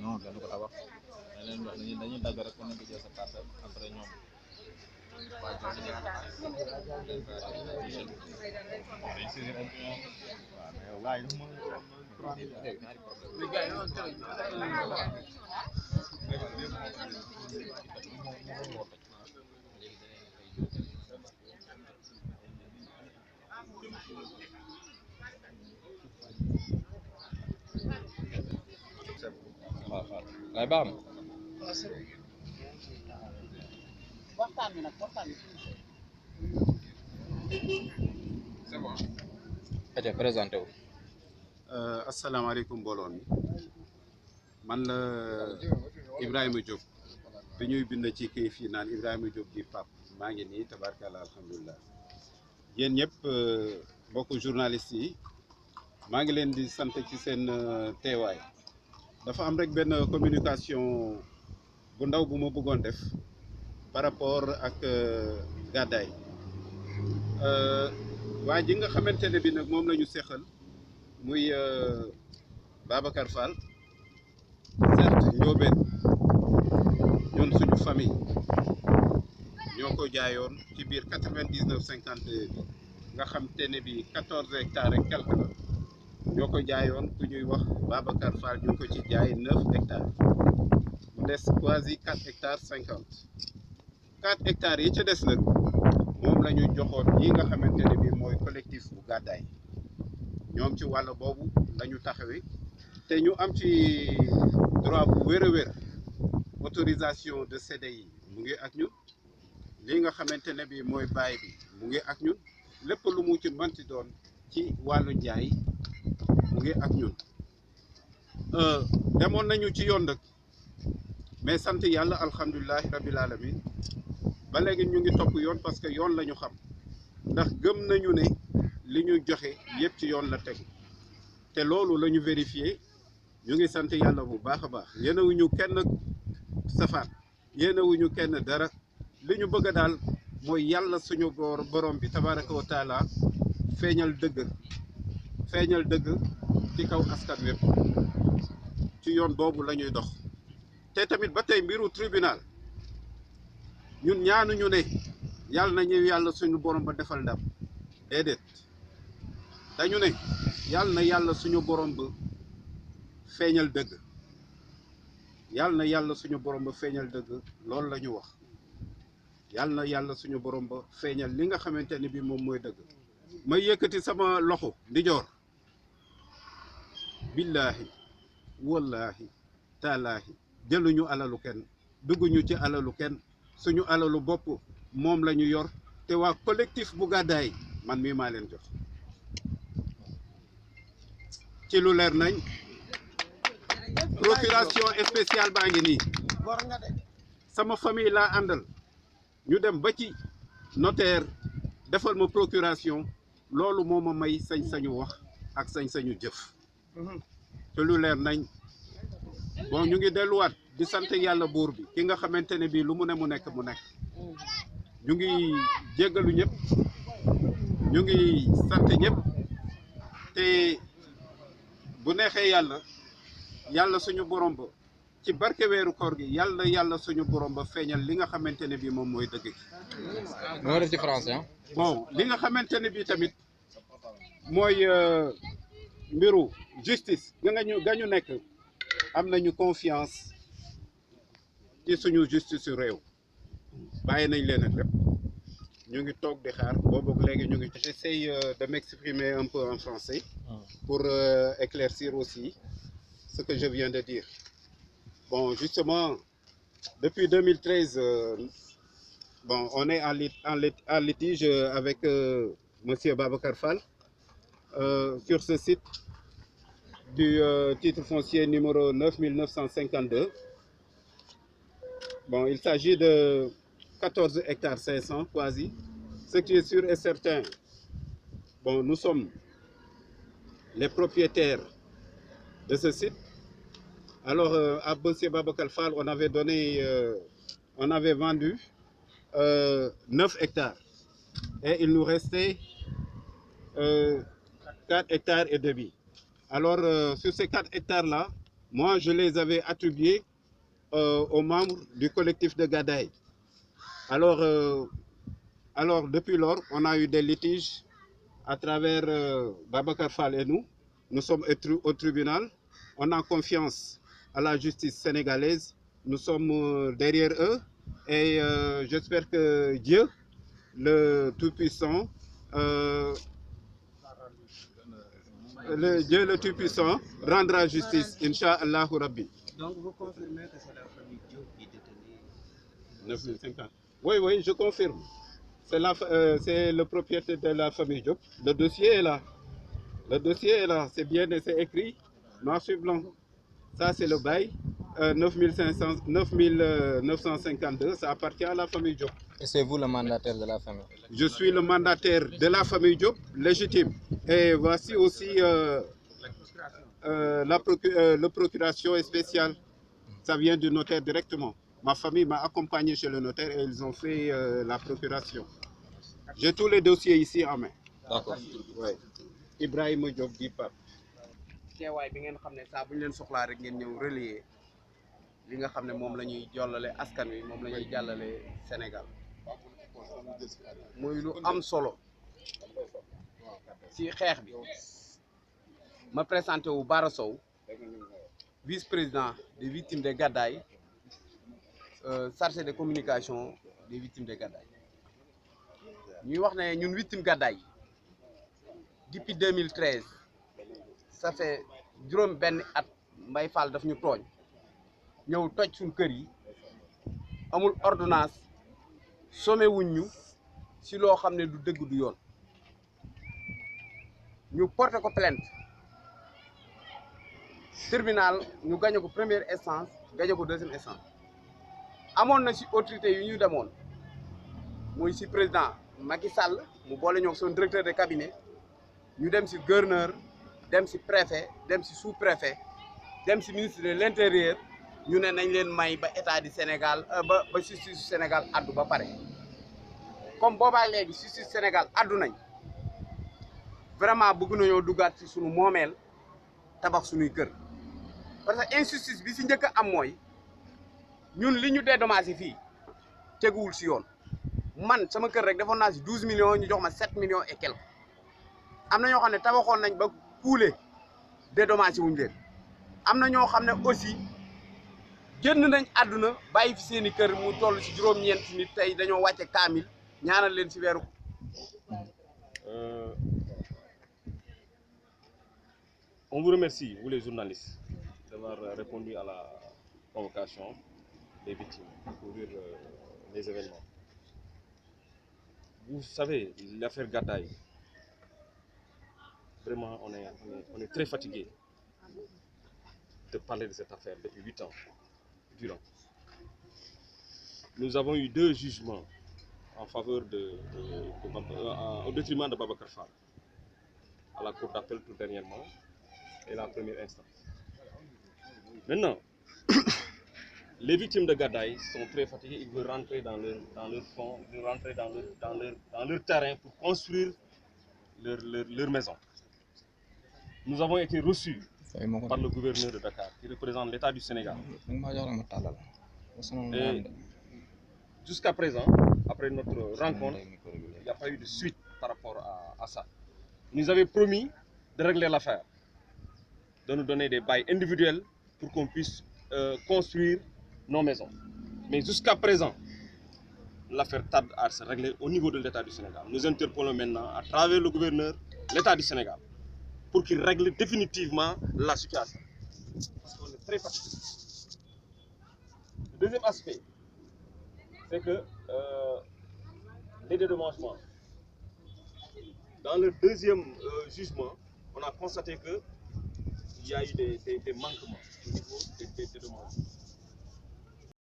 non kenn du ko tabax dañuy dagg rek ku nekk jël sa parcelle après ñoom waaye baax na waxtaan bi nag waxtaan bi c'est bon. Aja présenté wu. asalaamaaleykum mbooloo mi man la Ibrahima Diop bi ñuy bind ci kii fii naan Ibrahima Diop di Pape maa ngi nii tabarkalla alhamdulilah yéen ñëpp mbokku journaliste yi maa ngi leen di sant ci seen teewaay dafa am rek benn communication bu ndaw bu ma bëggoon def par rapport ak gàddaay waa ji nga xamante ne bi nag moom la ñu seqal muy Babacar Fall certes Ndiobène ñun suñu famille ñoo ko jaayoon ci biir 99-52 bi nga xam te ne bi 14 hectares et quelque la ñoo ko jaayoon ku ñuy wax Babacar Fall ñu ngi ko ci jaay 9 hectares mu des quasi 4 hectares 50 4 hectares yi ca des nag moom la ñu joxoon yi nga xamante ne bi mooy collectif bu gàddaay ñoom ci wàll boobu lañu taxawee te ñu am ci droit bu wér a wér autorisation de CDI mu ngi ak ñun li nga xamante ne bi mooy baay bi mu ngi ak ñun lépp lu mu ci mënti doon ci wàllu njaay mu ngi ak ñun demoon nañu ci yoon nag mais sant yàlla alhamdulilahi rabbil alamin ba léegi ñu ngi topp yoon parce que yoon la ñu xam ndax gëm nañu ne li ñu joxe yëpp ci yoon la tegu te loolu la ñu vérifié ñu ngi sant yàlla bu baax a baax yéenewuñu kenn safaan yéenewuñu kenn dara li ñu bëgg daal mooy yàlla suñu borom bi tabaraka wa taala feeñal dëgg ci kaw askan wépp ci yoon boobu la ñuy dox te tamit ba tey mbiru tribunal ñun ñaanuñu ne yàlla na ñu yàlla suñu borom ba defal ndam déedéet dañu ne yàlla na yàlla suñu borom ba feeñal dëgg yàlla na yàlla suñu borom ba feeñal dëgg loolu la ñu wax yàlla na yàlla suñu borom ba feeñal li nga xamante ni bi moom mooy dëgg may yëkkati sama loxo ndijoor billaahi wallaahi taalaahi jëluñu alalu kenn dugguñu ci alalu kenn suñu alalu bopp moom la ñu yor te waa collectif bu gàddaay man mii maa leen jox ci lu leer nañ procuration spéciale baa ngi nii sama famille laa àndal ñu dem ba ci notaire defal ma procuration loolu moo ma may sañ-sañu wax ak sañ-sañu jëf ci lu leer nañ bon ñu ngi delluwaat di sant yàlla buur bi ki nga xamante ne bii lu mu ne mu nekk ñu ngi jéggalu ñëpp ñu ngi sant ñëpp te bu neexee yàlla suñu borom ba ci barke weeru koor gi yàlla suñu borom ba feeñal li nga xamante ne bii moom mooy dëgg gi. moo def ci français ah. bon li nga xamante ne bii tamit mooy mbiru justice ga ñu nekk am nañu confiance ci suñu justice su réew bàyyi nañ leen ak lépp ñu ngi toog di xaar boobu léegi ñu ngi. J'essaye de m'exprimer un peu en français pour éclaircir aussi ce que je viens de dire. Bon, justement, depuis 2013, bon, on est en litige avec monsieur Babacar Fall sur ce site du titre foncier numéro 9952. Bon, il s'agit de 14 hectares 500 quasi. Ce qui est sûr et certain, bon, nous sommes les propriétaires de ce site. Alors, à monsieur Babacar Fall, on avait vendu 9 hectares. Et il nous restait 4 hectares et demi. Alors, sur ces 4 hectares-là, moi, je les avais attribués aux membres du collectif de Gadaï. Alors, depuis lors, on a eu des litiges à travers Babacar Fall et nous. Nous sommes au tribunal. On a confiance à la justice sénégalaise. Nous sommes derrière eux. Et j'espère que Dieu, le Tout-Puissant, Dieu le Tout-Puissant rendra justice, Inch'Allah Rabbi. Donc vous confirmez que c'est la famille Diop qui détenait 950. Oui, oui, je confirme. C'est le propriétaire de la famille Diop. Le dossier est là. Le dossier est là. C'est bien, c'est écrit, noir sur blanc. Ça, c'est le bail. 9952, ça appartient à la famille Diop. Et c'est vous le mandataire de la famille? Je suis le mandataire de la famille Diop, légitime. Et voici aussi le procuration spéciale. Ça vient du notaire directement. Ma famille m'a accompagné chez le notaire et ils ont fait la procuration. J'ai tous les dossiers ici en main. D'accord. Ouais. Ibrahima Diop di Pape. teewaay bi ngeen xam ne saa bu ñu leen soxlaa rek ngeen ñëw relayer li nga xam ne moom la ñuy jollale askan wi moom la ñuy jàllale Sénégal muy lu am solo ci xeex bi ma présenté wu Bara Sow vice-président des victimes de Gadaye chargé de communication des victimes de Gadaye ñuy wax ne ñun victime Gadaye depuis 2013 ça fait juróom benn at Mbaye Fall daf ñu tooñ ñëw toj suñ kër yi amul ordonnance sommé wuñ ñu si loo xam ne du dëgg du yoon ñu porté ko plainte tribunal ñu gagné ko première instance gagné ko deuxième instance amoon na si autorité yu ñu demoon muy si président Macky Sall mu boole ñoo son directeur de cabinet ñu dem si gouverneur dem si préfet dem si sous-préfet dem si ministre de l'intérieur ñu ne nañ leen may ba état du Sénégal ba justice du Sénégal addu ba pare comme boobaa léegi justice Sénégal addu nañ vraiment bëgg nañoo duggaat ci sunu moomeel tabax sunuy kër parce que injustice bi si njëkk a am mooy ñun li ñu dédommagé fii teguwul si yoon man sama kër rek defoon naa si 12 millions ñu jox ma 7 millions et quelques am na ñoo xam ne tabaxoon nañ ba kuule dédommagé wuñ leen am na ñoo xam ne aussi génn nañ àdduna bàyyi fi seen i kër mu toll si juróom-ñeent nit tey dañoo wàcce kaamil ñaanal leen si weeru. On vous remercie, vous les journalistes, d'avoir répondu à la convocation des victimes pour couvrir les événements. Vous savez, l'affaire Gadaye, vraiment, on est très fatigué de parler de cette affaire depuis 8 ans durant. Nous avons eu 2 jugements en faveur au détriment de Babacar Fall, à la cour d'appel tout dernièrement et la première instance. Maintenant, les victimes de Gadaye sont très fatiguées, ils veulent rentrer dans leur fond, ils veulent rentrer dans leur terrain pour construire leur maison. Nous avons été reçus par le gouverneur de Dakar, qui représente l'État du Sénégal. Et jusqu'à présent, après notre rencontre, il n'y a pas eu de suite par rapport à ça. Ils nous avaient promis de régler l'affaire, de nous donner des bails individuels pour qu'on puisse construire nos maisons. Mais jusqu'à présent, l'affaire tarde à se régler au niveau de l'État du Sénégal. Nous interpellons maintenant à travers le gouverneur l'État du Sénégal pour qu'il règle définitivement la situation. Parce qu'on est très fatigué. Le deuxième aspect, c'est que les dédommagements. Dans le deuxième jugement, on a constaté qu'il y a eu des manquements au niveau des dédommagements.